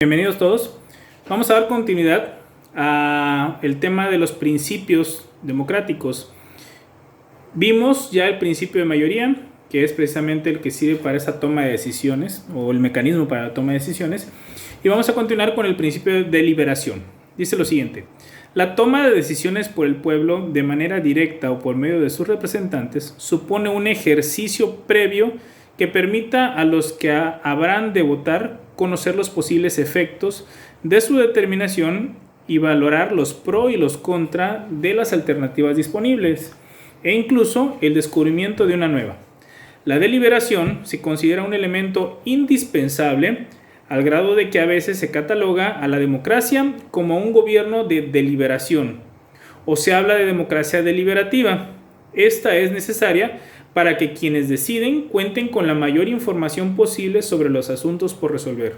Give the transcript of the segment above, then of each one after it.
Bienvenidos todos. Vamos a dar continuidad a el tema de los principios democráticos. Vimos ya el principio de mayoría, que es precisamente el que sirve para esa toma de decisiones o el mecanismo para la toma de decisiones, y vamos a continuar con el principio de deliberación. Dice lo siguiente: la toma de decisiones por el pueblo de manera directa o por medio de sus representantes supone un ejercicio previo que permita a los que habrán de votar conocer los posibles efectos de su determinación y valorar los pro y los contra de las alternativas disponibles, e incluso el descubrimiento de una nueva. La deliberación se considera un elemento indispensable al grado de que a veces se cataloga a la democracia como un gobierno de deliberación, o se habla de democracia deliberativa. Esta es necesaria para que quienes deciden cuenten con la mayor información posible sobre los asuntos por resolver.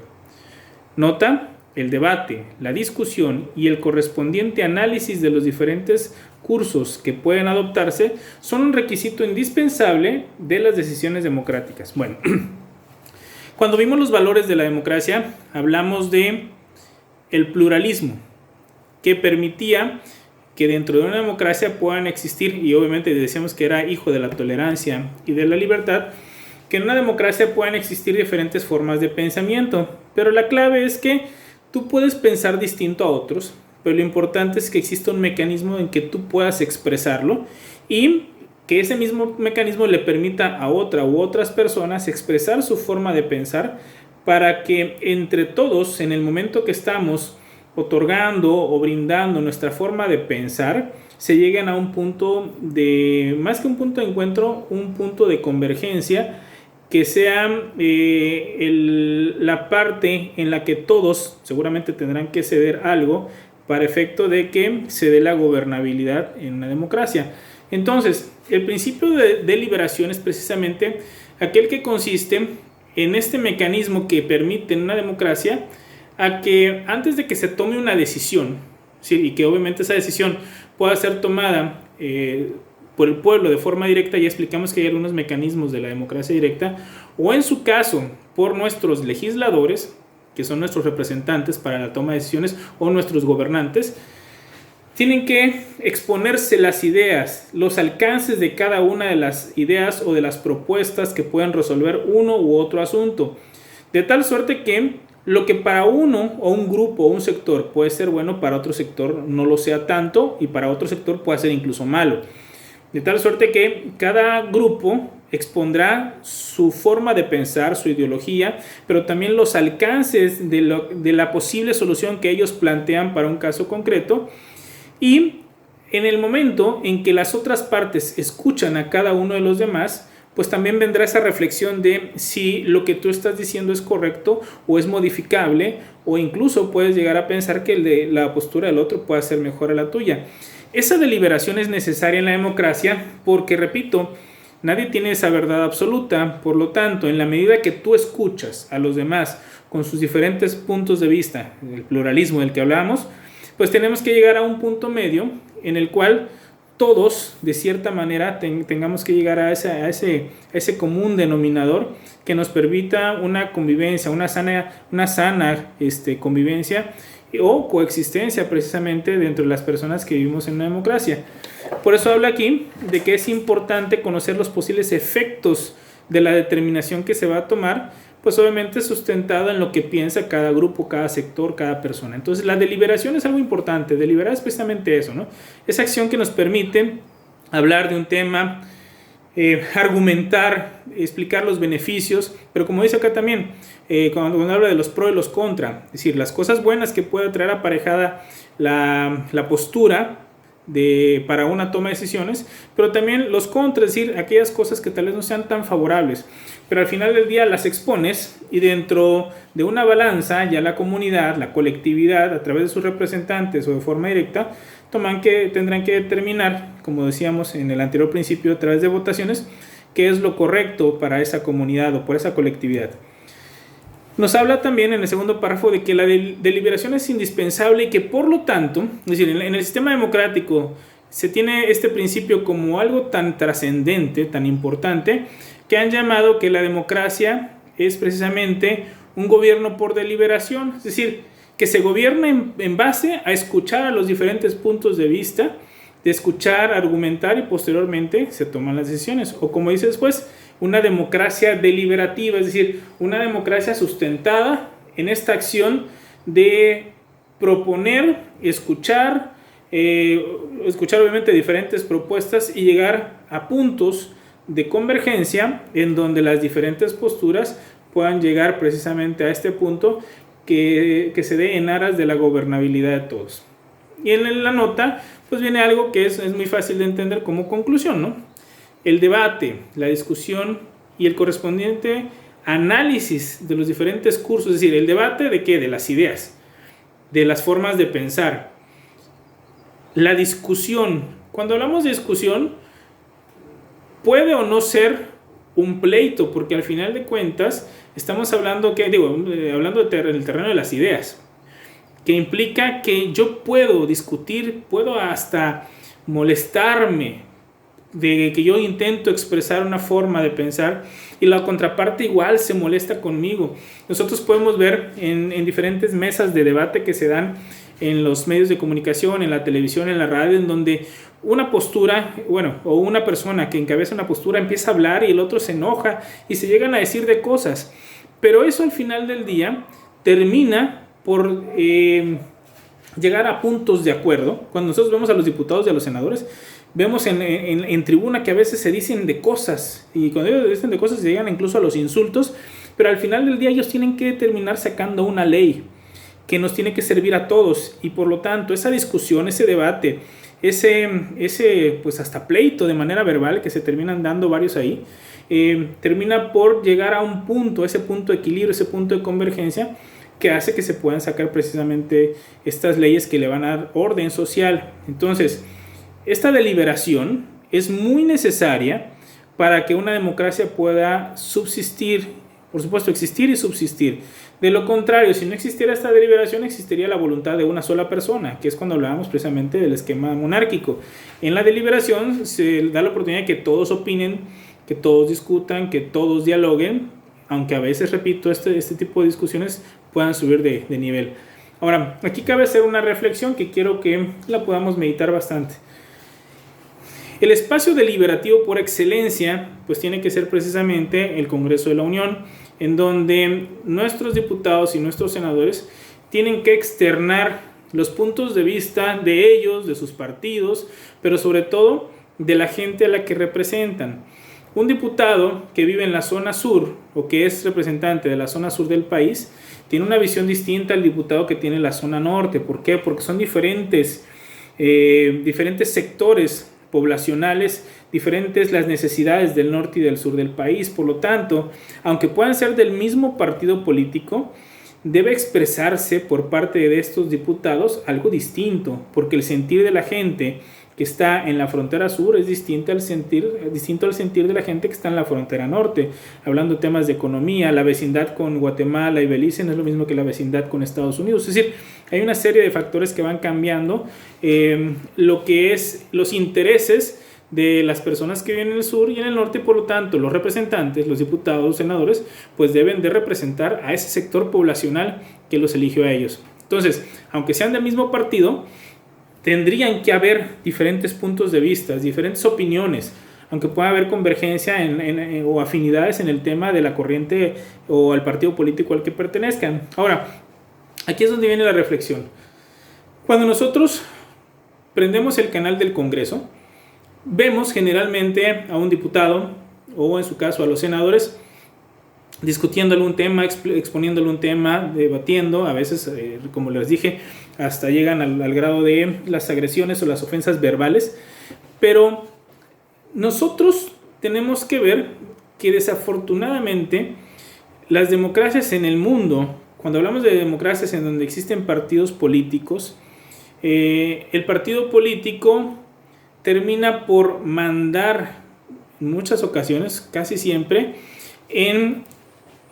Nota: el debate, la discusión y el correspondiente análisis de los diferentes cursos que pueden adoptarse son un requisito indispensable de las decisiones democráticas. Bueno, cuando vimos los valores de la democracia, hablamos de el pluralismo, que permitía que dentro de una democracia puedan existir, y obviamente decíamos que era hijo de la tolerancia y de la libertad, que en una democracia puedan existir diferentes formas de pensamiento, pero la clave es que tú puedes pensar distinto a otros, pero lo importante es que exista un mecanismo en que tú puedas expresarlo y que ese mismo mecanismo le permita a otra u otras personas expresar su forma de pensar, para que entre todos, en el momento que estamos otorgando o brindando nuestra forma de pensar, se lleguen a un punto de, más que un punto de encuentro, un punto de convergencia, que sea la parte en la que todos seguramente tendrán que ceder algo para efecto de que se dé la gobernabilidad en una democracia. Entonces, el principio de deliberación es precisamente aquel que consiste en este mecanismo que permite en una democracia a que antes de que se tome una decisión, ¿sí?, y que obviamente esa decisión pueda ser tomada por el pueblo de forma directa, ya explicamos que hay algunos mecanismos de la democracia directa, o en su caso por nuestros legisladores, que son nuestros representantes para la toma de decisiones, o nuestros gobernantes, tienen que exponerse las ideas, los alcances de cada una de las ideas o de las propuestas que puedan resolver uno u otro asunto, de tal suerte que lo que para uno o un grupo o un sector puede ser bueno, para otro sector no lo sea tanto, y para otro sector puede ser incluso malo. De tal suerte que cada grupo expondrá su forma de pensar, su ideología, pero también los alcances de la posible solución que ellos plantean para un caso concreto. Y en el momento en que las otras partes escuchan a cada uno de los demás, pues también vendrá esa reflexión de si lo que tú estás diciendo es correcto o es modificable, o incluso puedes llegar a pensar que la postura del otro puede ser mejor a la tuya. Esa deliberación es necesaria en la democracia porque, repito, nadie tiene esa verdad absoluta. Por lo tanto, en la medida que tú escuchas a los demás con sus diferentes puntos de vista, el pluralismo del que hablamos, pues tenemos que llegar a un punto medio en el cual todos, de cierta manera, tengamos que llegar a ese común denominador que nos permita una convivencia, una sana convivencia o coexistencia precisamente dentro de las personas que vivimos en una democracia. Por eso habla aquí de que es importante conocer los posibles efectos de la determinación que se va a tomar, pues obviamente sustentado en lo que piensa cada grupo, cada sector, cada persona. Entonces la deliberación es algo importante. Deliberar es precisamente eso, ¿no? Esa acción que nos permite hablar de un tema, argumentar, explicar los beneficios, pero como dice acá también, cuando habla de los pro y los contra, es decir, las cosas buenas que puede traer aparejada la postura para una toma de decisiones, pero también los contras, es decir, aquellas cosas que tal vez no sean tan favorables, pero al final del día las expones, y dentro de una balanza ya la comunidad, la colectividad, a través de sus representantes o de forma directa, tendrán que determinar, como decíamos en el anterior principio, a través de votaciones, qué es lo correcto para esa comunidad o para esa colectividad. Nos habla también en el segundo párrafo de que la deliberación es indispensable y que por lo tanto, es decir, en el sistema democrático se tiene este principio como algo tan trascendente, tan importante, que han llamado que la democracia es precisamente un gobierno por deliberación, es decir, que se gobierne en base a escuchar a los diferentes puntos de vista, de escuchar, argumentar y posteriormente se toman las decisiones. O como dice después, una democracia deliberativa, es decir, una democracia sustentada en esta acción de proponer, escuchar obviamente diferentes propuestas y llegar a puntos de convergencia en donde las diferentes posturas puedan llegar precisamente a este punto que se dé en aras de la gobernabilidad de todos. Y en la nota pues viene algo que es muy fácil de entender como conclusión, ¿no? El debate, la discusión y el correspondiente análisis de los diferentes cursos, es decir, el debate de qué, de las ideas, de las formas de pensar, la discusión. Cuando hablamos de discusión, puede o no ser un pleito, porque al final de cuentas estamos hablando hablando del terreno de las ideas, que implica que yo puedo discutir, puedo hasta molestarme de que yo intento expresar una forma de pensar y la contraparte igual se molesta conmigo. Nosotros podemos ver en diferentes mesas de debate que se dan en los medios de comunicación, en la televisión, en la radio, en donde una postura, o una persona que encabeza una postura empieza a hablar y el otro se enoja y se llegan a decir de cosas, pero eso al final del día termina por llegar a puntos de acuerdo. Cuando nosotros vemos a los diputados y a los senadores, vemos en tribuna que a veces se dicen de cosas, y cuando ellos dicen de cosas se llegan incluso a los insultos, pero al final del día ellos tienen que terminar sacando una ley que nos tiene que servir a todos, y por lo tanto esa discusión, ese debate, ese pues hasta pleito de manera verbal que se terminan dando varios ahí, termina por llegar a un punto, ese punto de equilibrio, ese punto de convergencia que hace que se puedan sacar precisamente estas leyes que le van a dar orden social. Entonces, esta deliberación es muy necesaria para que una democracia pueda subsistir, por supuesto existir y subsistir. De lo contrario, si no existiera esta deliberación, existiría la voluntad de una sola persona, que es cuando hablábamos precisamente del esquema monárquico. En la deliberación se da la oportunidad de que todos opinen, que todos discutan, que todos dialoguen, aunque a veces, repito, este tipo de discusiones puedan subir de nivel. Ahora, aquí cabe hacer una reflexión que quiero que la podamos meditar bastante. El espacio deliberativo por excelencia, pues tiene que ser precisamente el Congreso de la Unión, en donde nuestros diputados y nuestros senadores tienen que externar los puntos de vista de ellos, de sus partidos, pero sobre todo de la gente a la que representan. Un diputado que vive en la zona sur o que es representante de la zona sur del país tiene una visión distinta al diputado que tiene la zona norte. ¿Por qué? Porque son diferentes sectores poblacionales, diferentes las necesidades del norte y del sur del país. Por lo tanto, aunque puedan ser del mismo partido político, debe expresarse por parte de estos diputados algo distinto, porque el sentir de la gente que está en la frontera sur es distinto al sentir de la gente que está en la frontera norte. Hablando de temas de economía, la vecindad con Guatemala y Belice no es lo mismo que la vecindad con Estados Unidos. Es decir, hay una serie de factores que van cambiando lo que es los intereses de las personas que viven en el sur y en el norte, y por lo tanto los representantes, los diputados, los senadores, pues deben de representar a ese sector poblacional que los eligió a ellos. Entonces, aunque sean del mismo partido, tendrían que haber diferentes puntos de vista, diferentes opiniones, aunque pueda haber convergencia o afinidades en el tema de la corriente o al partido político al que pertenezcan. Ahora, aquí es donde viene la reflexión. Cuando nosotros prendemos el canal del Congreso, vemos generalmente a un diputado, o en su caso a los senadores, discutiendo algún tema, exponiendo algún tema, debatiendo, a veces, como les dije, hasta llegan al grado de las agresiones o las ofensas verbales, pero nosotros tenemos que ver que desafortunadamente las democracias en el mundo, cuando hablamos de democracias en donde existen partidos políticos, el partido político termina por mandar en muchas ocasiones, casi siempre, en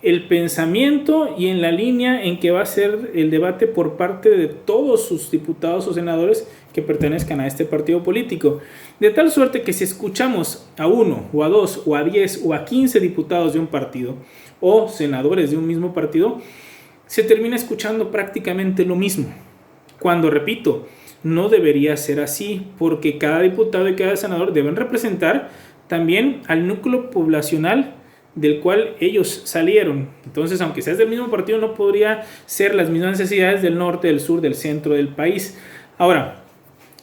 el pensamiento y en la línea en que va a ser el debate por parte de todos sus diputados o senadores que pertenezcan a este partido político. De tal suerte que si escuchamos a 1 o a 2 o a 10 o a 15 diputados de un partido o senadores de un mismo partido, se termina escuchando prácticamente lo mismo. Cuando, repito, no debería ser así, porque cada diputado y cada senador deben representar también al núcleo poblacional del cual ellos salieron. Entonces, aunque seas del mismo partido, no podría ser las mismas necesidades del norte, del sur, del centro del país. Ahora,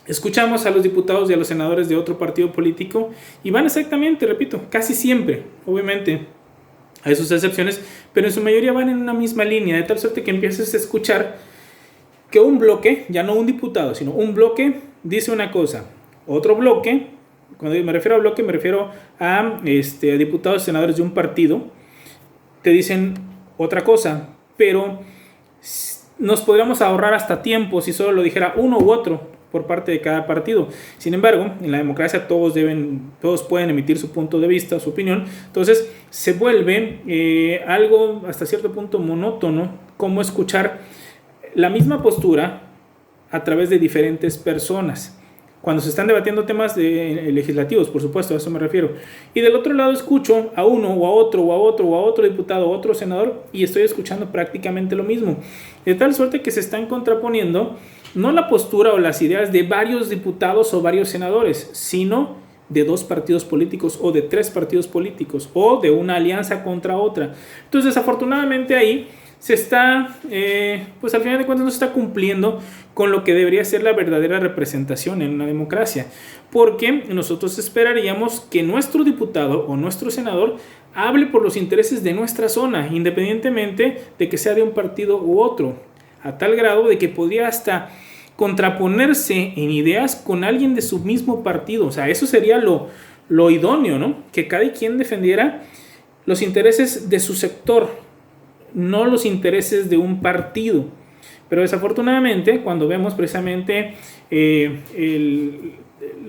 escuchamos a los diputados y a los senadores de otro partido político y van exactamente, repito, casi siempre, obviamente hay sus excepciones, pero en su mayoría van en una misma línea, de tal suerte que empiezas a escuchar que un bloque, ya no un diputado, sino un bloque dice una cosa, otro bloque, cuando me refiero a bloque me refiero a diputados y senadores de un partido, te dicen otra cosa, pero nos podríamos ahorrar hasta tiempo si solo lo dijera uno u otro por parte de cada partido. Sin embargo, en la democracia todos pueden emitir su punto de vista, su opinión. Entonces se vuelve algo hasta cierto punto monótono como escuchar la misma postura a través de diferentes personas. Cuando se están debatiendo temas legislativos, por supuesto, a eso me refiero. Y del otro lado escucho a uno o a otro o a otro o a otro diputado o a otro senador y estoy escuchando prácticamente lo mismo. De tal suerte que se están contraponiendo no la postura o las ideas de varios diputados o varios senadores, sino de 2 partidos políticos o de 3 partidos políticos o de una alianza contra otra. Entonces, desafortunadamente ahí se está, pues al final de cuentas no se está cumpliendo con lo que debería ser la verdadera representación en una democracia, porque nosotros esperaríamos que nuestro diputado o nuestro senador hable por los intereses de nuestra zona, independientemente de que sea de un partido u otro, a tal grado de que podría hasta contraponerse en ideas con alguien de su mismo partido. O sea, eso sería lo idóneo, ¿no? Que cada quien defendiera los intereses de su sector, no los intereses de un partido. Pero desafortunadamente, cuando vemos precisamente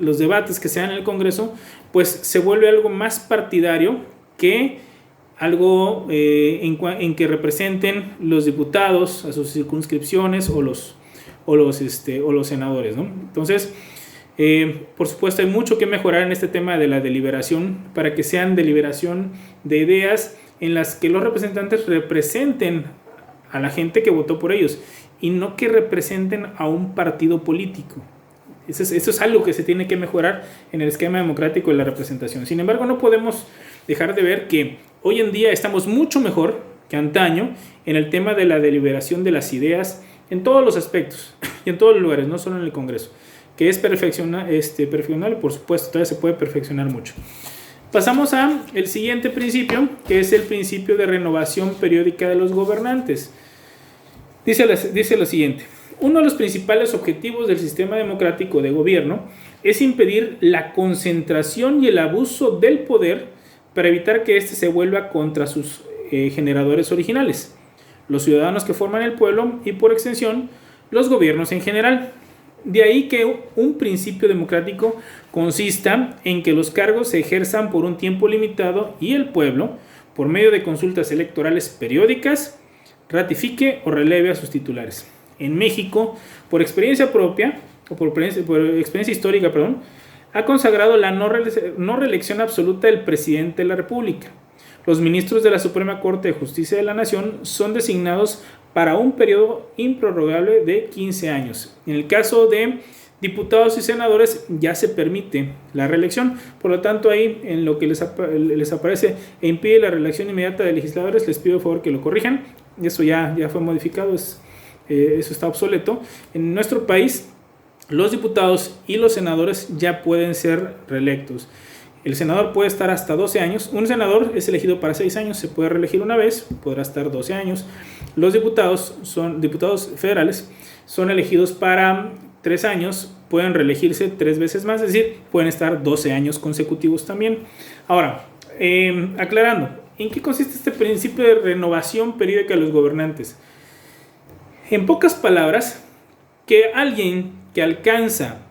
los debates que se dan en el Congreso, pues se vuelve algo más partidario que algo en que representen los diputados a sus circunscripciones o los senadores, ¿no? Entonces, por supuesto, hay mucho que mejorar en este tema de la deliberación para que sean deliberación de ideas en las que los representantes representen a la gente que votó por ellos y no que representen a un partido político. Eso es algo que se tiene que mejorar en el esquema democrático de la representación. Sin embargo, no podemos dejar de ver que hoy en día estamos mucho mejor que antaño en el tema de la deliberación de las ideas en todos los aspectos y en todos los lugares, no solo en el Congreso, que es perfeccionable, por supuesto, todavía se puede perfeccionar mucho. Pasamos a el siguiente principio, que es el principio de renovación periódica de los gobernantes. Dice lo siguiente: uno de los principales objetivos del sistema democrático de gobierno es impedir la concentración y el abuso del poder para evitar que éste se vuelva contra sus generadores originales, los ciudadanos que forman el pueblo y por extensión los gobiernos en general. De ahí que un principio democrático consista en que los cargos se ejerzan por un tiempo limitado y el pueblo, por medio de consultas electorales periódicas, ratifique o releve a sus titulares. En México, por experiencia propia, o por experiencia histórica, ha consagrado la no reelección absoluta del presidente de la República. Los ministros de la Suprema Corte de Justicia de la Nación son designados para un periodo improrrogable de 15 años. En el caso de diputados y senadores ya se permite la reelección, por lo tanto ahí en lo que les aparece e impide la reelección inmediata de legisladores, les pido por favor que lo corrijan. Eso ya fue modificado, eso está obsoleto. En nuestro país los diputados y los senadores ya pueden ser reelectos. El senador puede estar hasta 12 años. Un senador es elegido para 6 años, se puede reelegir una vez, podrá estar 12 años. Los diputados federales, son elegidos para 3 años, pueden reelegirse 3 veces más, es decir, pueden estar 12 años consecutivos también. Ahora, aclarando, ¿en qué consiste este principio de renovación periódica de los gobernantes? En pocas palabras, que alguien que alcanza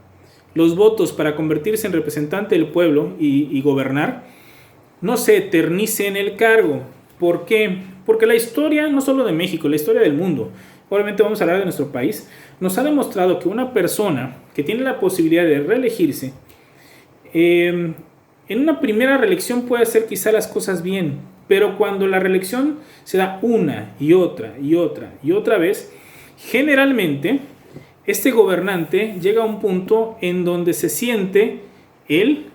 los votos para convertirse en representante del pueblo y gobernar, no se eternice en el cargo. ¿Por qué? Porque la historia, no solo de México, la historia del mundo, obviamente vamos a hablar de nuestro país, nos ha demostrado que una persona que tiene la posibilidad de reelegirse, en una primera reelección puede hacer quizá las cosas bien, pero cuando la reelección se da una y otra y otra y otra vez, generalmente este gobernante llega a un punto en donde se siente él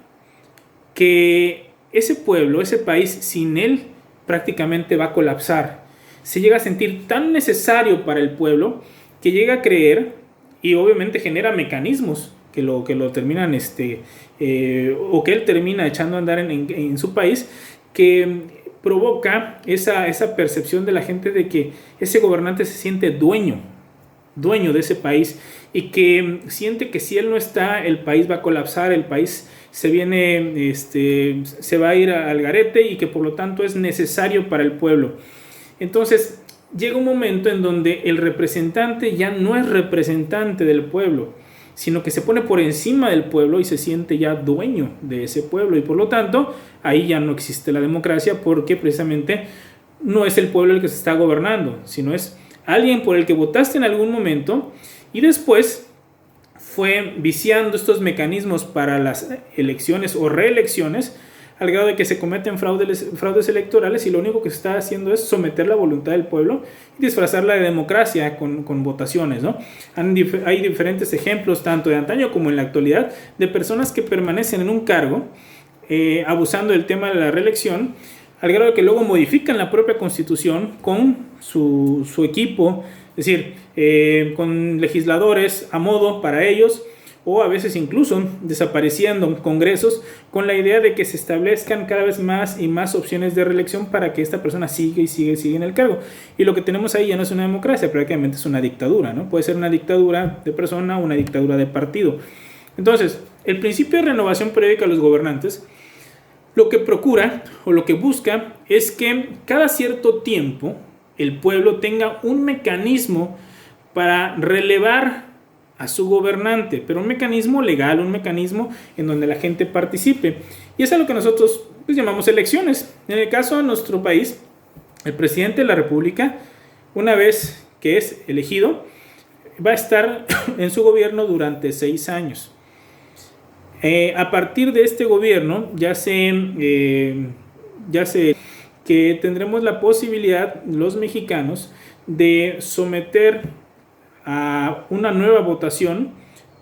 que ese pueblo, ese país sin él prácticamente va a colapsar. Se llega a sentir tan necesario para el pueblo que llega a creer, y obviamente genera mecanismos que lo terminan o que él termina echando a andar en su país, que provoca esa percepción de la gente de que ese gobernante se siente dueño de ese país, y que siente que si él no está, el país va a colapsar, el país se va a ir al garete, y que por lo tanto es necesario para el pueblo. Entonces llega un momento en donde el representante ya no es representante del pueblo, sino que se pone por encima del pueblo y se siente ya dueño de ese pueblo, y por lo tanto ahí ya no existe la democracia, porque precisamente no es el pueblo el que se está gobernando, sino es alguien por el que votaste en algún momento y después fue viciando estos mecanismos para las elecciones o reelecciones, al grado de que se cometen fraudes electorales, y lo único que se está haciendo es someter la voluntad del pueblo y disfrazarla de democracia con votaciones, ¿no? Hay diferentes ejemplos, tanto de antaño como en la actualidad, de personas que permanecen en un cargo abusando del tema de la reelección, al grado de que luego modifican la propia constitución con su equipo, es decir, con legisladores a modo para ellos, o a veces incluso desapareciendo congresos con la idea de que se establezcan cada vez más y más opciones de reelección para que esta persona siga en el cargo. Y lo que tenemos ahí ya no es una democracia, prácticamente es una dictadura, ¿no? Puede ser una dictadura de persona o una dictadura de partido. Entonces, el principio de renovación periódica de los gobernantes lo que procura o lo que busca es que cada cierto tiempo el pueblo tenga un mecanismo para relevar a su gobernante, pero un mecanismo legal, un mecanismo en donde la gente participe. Y es a lo que nosotros llamamos elecciones. En el caso de nuestro país, el presidente de la República, una vez que es elegido, va a estar en su gobierno durante 6 años. A partir de este gobierno ya sé que tendremos la posibilidad, los mexicanos, de someter a una nueva votación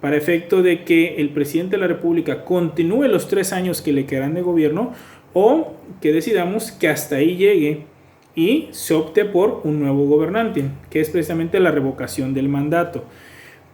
para efecto de que el presidente de la República continúe los 3 años que le quedan de gobierno, o que decidamos que hasta ahí llegue y se opte por un nuevo gobernante, que es precisamente la revocación del mandato.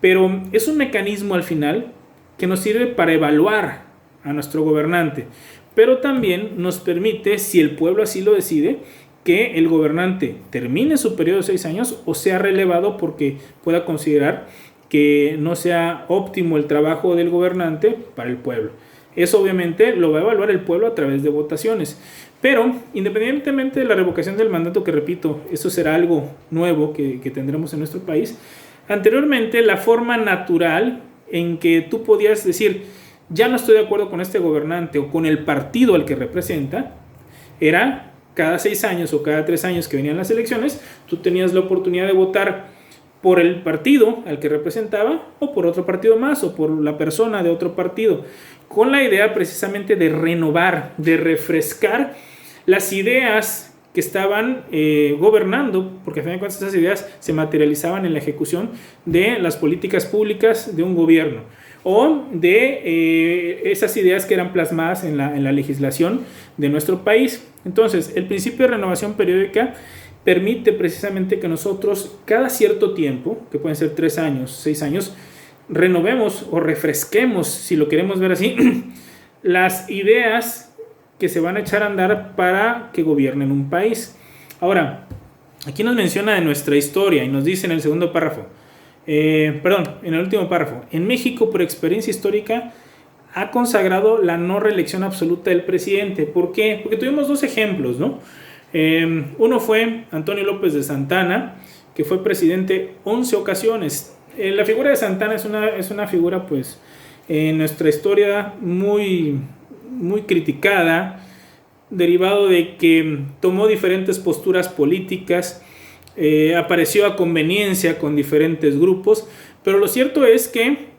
Pero es un mecanismo al final que nos sirve para evaluar a nuestro gobernante, pero también nos permite, si el pueblo así lo decide, que el gobernante termine su periodo de 6 años o sea relevado porque pueda considerar que no sea óptimo el trabajo del gobernante para el pueblo. Eso obviamente lo va a evaluar el pueblo a través de votaciones. Pero independientemente de la revocación del mandato, que repito, eso será algo nuevo que tendremos en nuestro país, anteriormente la forma natural en que tú podías decir ya no estoy de acuerdo con este gobernante o con el partido al que representa, era cada 6 años o cada 3 años que venían las elecciones, tú tenías la oportunidad de votar por el partido al que representaba, o por otro partido más, o por la persona de otro partido, con la idea precisamente de renovar, de refrescar las ideas que estaban gobernando, porque a fin de cuentas esas ideas se materializaban en la ejecución de las políticas públicas de un gobierno, o de esas ideas que eran plasmadas en la legislación de nuestro país. Entonces, el principio de renovación periódica permite precisamente que nosotros cada cierto tiempo, que pueden ser 3 años, 6 años, renovemos o refresquemos, si lo queremos ver así, las ideas que se van a echar a andar para que gobiernen un país. Ahora, aquí nos menciona de nuestra historia y nos dice en el segundo párrafo, en el último párrafo: en México, por experiencia histórica, ha consagrado la no reelección absoluta del presidente. ¿Por qué? Porque tuvimos 2 ejemplos, ¿no? Uno fue Antonio López de Santana, que fue presidente 11 ocasiones. La figura de Santana es una figura, pues, en nuestra historia muy criticada, derivado de que tomó diferentes posturas políticas, apareció a conveniencia con diferentes grupos, pero lo cierto es que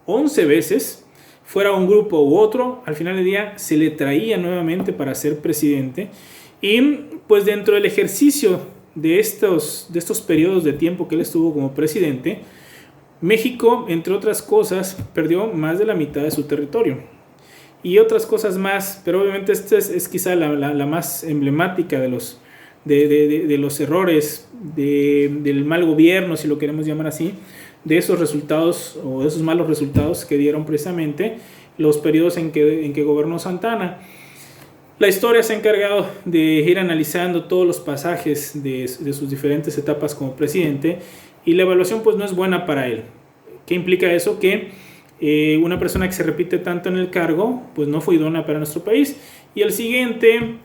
11 veces, fuera un grupo u otro, al final del día se le traía nuevamente para ser presidente. Y pues dentro del ejercicio de estos periodos de tiempo que él estuvo como presidente, México, entre otras cosas, perdió más de la mitad de su territorio y otras cosas más, pero obviamente esta es quizá la más emblemática de los, de los errores, del mal gobierno, si lo queremos llamar así, de esos resultados o de esos malos resultados que dieron precisamente los periodos en que gobernó Santa Anna. La historia se ha encargado de ir analizando todos los pasajes de sus diferentes etapas como presidente, y la evaluación pues no es buena para él. ¿Qué implica eso? Que una persona que se repite tanto en el cargo pues no fue idónea para nuestro país, y el siguiente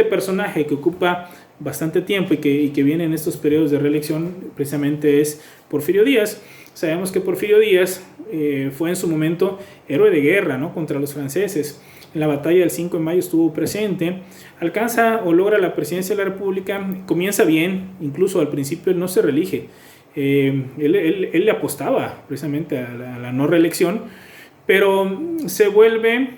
personaje que ocupa bastante tiempo y que viene en estos periodos de reelección precisamente es Porfirio Díaz. Sabemos que Porfirio Díaz fue en su momento héroe de guerra, ¿no?, contra los franceses. En la batalla del 5 de mayo estuvo presente, alcanza o logra la presidencia de la República, comienza bien, incluso al principio no se reelige. Él le apostaba precisamente a la no reelección, pero se vuelve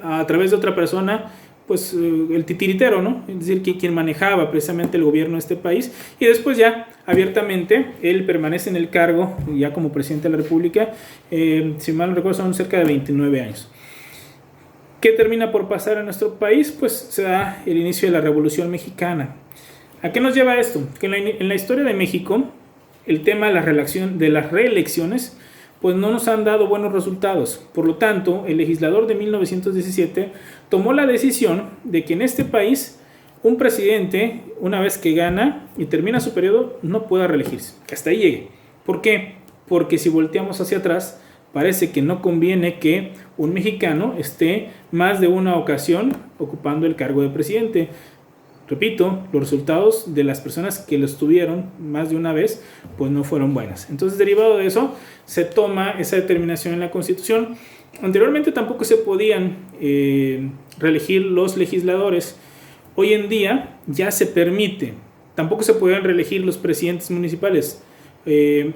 a través de otra persona pues el titiritero, ¿no? Es decir, quien manejaba precisamente el gobierno de este país, y después ya abiertamente él permanece en el cargo ya como presidente de la República, si mal no recuerdo son cerca de 29 años. ¿Qué termina por pasar en nuestro país? Pues se da el inicio de la Revolución Mexicana. ¿A qué nos lleva esto? Que en la historia de México el tema de las reelecciones pues no nos han dado buenos resultados. Por lo tanto, el legislador de 1917 tomó la decisión de que en este país un presidente, una vez que gana y termina su periodo, no pueda reelegirse, que hasta ahí llegue. ¿Por qué? Porque si volteamos hacia atrás, parece que no conviene que un mexicano esté más de una ocasión ocupando el cargo de presidente. Repito, los resultados de las personas que lo estuvieron más de una vez, pues no fueron buenas. Entonces, derivado de eso, se toma esa determinación en la Constitución. Anteriormente tampoco se podían reelegir los legisladores. Hoy en día ya se permite. Tampoco se podían reelegir los presidentes municipales.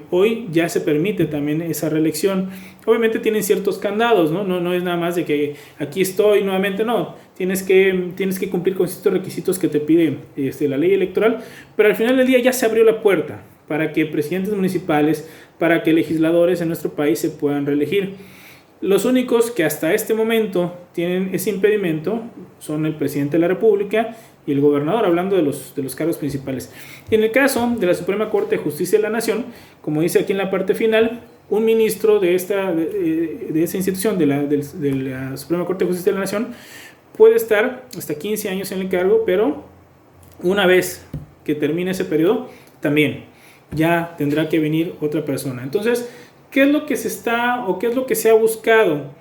Hoy ya se permite también esa reelección. Obviamente tienen ciertos candados, ¿no? No es nada más de que aquí estoy nuevamente, no. Tienes que cumplir con ciertos requisitos que te pide la ley electoral, pero al final del día ya se abrió la puerta para que presidentes municipales, para que legisladores en nuestro país se puedan reelegir. Los únicos que hasta este momento tienen ese impedimento son el presidente de la República y el gobernador, hablando de los cargos principales. Y en el caso de la Suprema Corte de Justicia de la Nación, como dice aquí en la parte final, un ministro de esa institución, de la Suprema Corte de Justicia de la Nación, puede estar hasta 15 años en el cargo, pero una vez que termine ese periodo, también ya tendrá que venir otra persona. Entonces, ¿qué es lo que se ha buscado?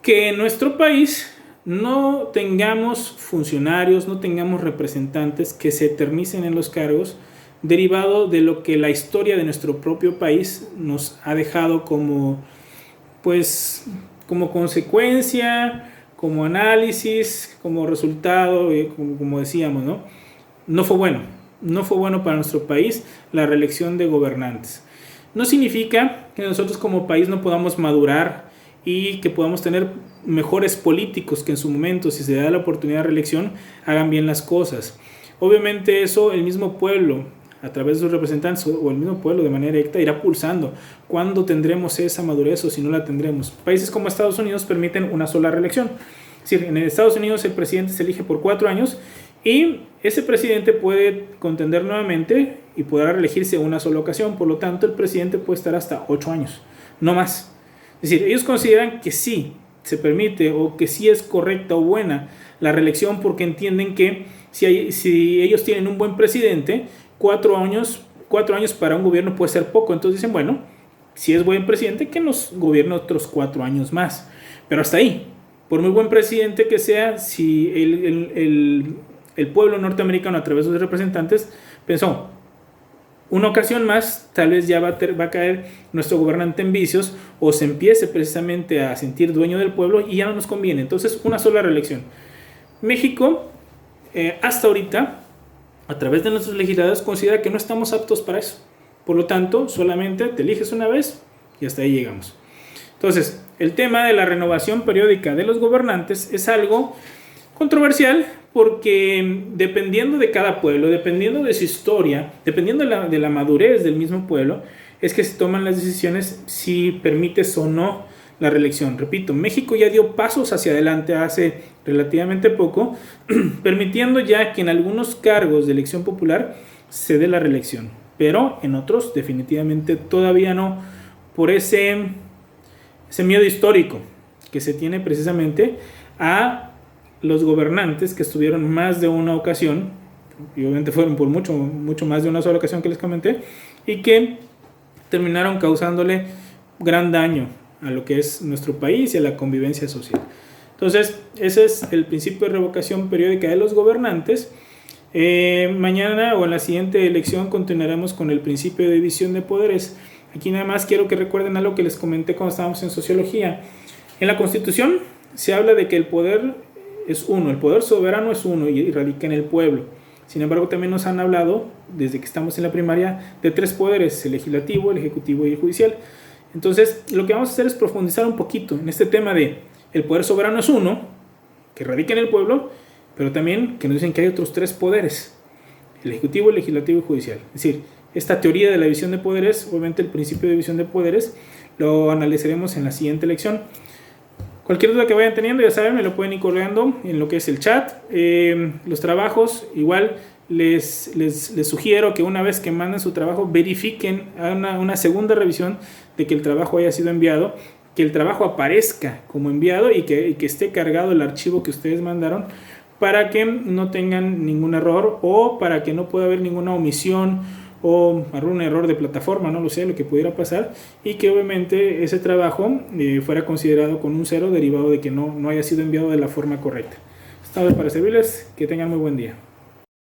Que en nuestro país no tengamos funcionarios, no tengamos representantes que se eternicen en los cargos, derivado de lo que la historia de nuestro propio país nos ha dejado como consecuencia, como análisis, como resultado, como decíamos, ¿no? No fue bueno para nuestro país la reelección de gobernantes. No significa que nosotros como país no podamos madurar y que podamos tener mejores políticos que en su momento, si se da la oportunidad de reelección, hagan bien las cosas. Obviamente eso el mismo pueblo, a través de sus representantes, o el mismo pueblo de manera directa, irá pulsando. ¿Cuándo tendremos esa madurez o si no la tendremos? Países como Estados Unidos permiten una sola reelección. Es decir, en Estados Unidos el presidente se elige por 4 años y ese presidente puede contender nuevamente y podrá reelegirse una sola ocasión. Por lo tanto, el presidente puede estar hasta 8 años, no más. Es decir, ellos consideran que sí se permite o que sí es correcta o buena la reelección, porque entienden que si ellos tienen un buen presidente, 4 años para un gobierno puede ser poco. Entonces dicen, bueno, si es buen presidente, que nos gobierne otros 4 años más. Pero hasta ahí, por muy buen presidente que sea, si el pueblo norteamericano a través de sus representantes pensó, una ocasión más, tal vez ya va a caer nuestro gobernante en vicios o se empiece precisamente a sentir dueño del pueblo y ya no nos conviene. Entonces, una sola reelección. México, hasta ahorita, a través de nuestros legisladores, considera que no estamos aptos para eso. Por lo tanto, solamente te eliges una vez y hasta ahí llegamos. Entonces, el tema de la renovación periódica de los gobernantes es algo controversial porque dependiendo de cada pueblo, dependiendo de su historia, dependiendo de la madurez del mismo pueblo, es que se toman las decisiones si permites o no la reelección. Repito, México ya dio pasos hacia adelante hace relativamente poco, permitiendo ya que en algunos cargos de elección popular se dé la reelección, pero en otros definitivamente todavía no, por ese miedo histórico que se tiene precisamente a los gobernantes que estuvieron más de una ocasión, y obviamente fueron por mucho más de una sola ocasión que les comenté, y que terminaron causándole gran daño a lo que es nuestro país y a la convivencia social. Entonces, ese es el principio de revocación periódica de los gobernantes. Mañana o en la siguiente elección continuaremos con el principio de división de poderes. Aquí nada más quiero que recuerden algo que les comenté cuando estábamos en sociología. En la Constitución se habla de que el poder es uno, el poder soberano es uno y radica en el pueblo. Sin embargo, también nos han hablado, desde que estamos en la primaria, de tres poderes: el legislativo, el ejecutivo y el judicial. Entonces, lo que vamos a hacer es profundizar un poquito en este tema de el poder soberano es uno, que radica en el pueblo, pero también que nos dicen que hay otros tres poderes: el ejecutivo, el legislativo y el judicial. Es decir, esta teoría de la división de poderes, obviamente el principio de división de poderes, lo analizaremos en la siguiente lección. Cualquier duda que vayan teniendo, ya saben, me lo pueden ir colgando en lo que es el chat. Los trabajos, igual les sugiero que una vez que manden su trabajo, verifiquen, hagan una segunda revisión de que el trabajo haya sido enviado, que el trabajo aparezca como enviado y que esté cargado el archivo que ustedes mandaron, para que no tengan ningún error o para que no pueda haber ninguna omisión o algún error de plataforma, no lo sé, lo que pudiera pasar, y que obviamente ese trabajo fuera considerado con un 0 derivado de que no haya sido enviado de la forma correcta. Estamos para servirles, que tengan muy buen día.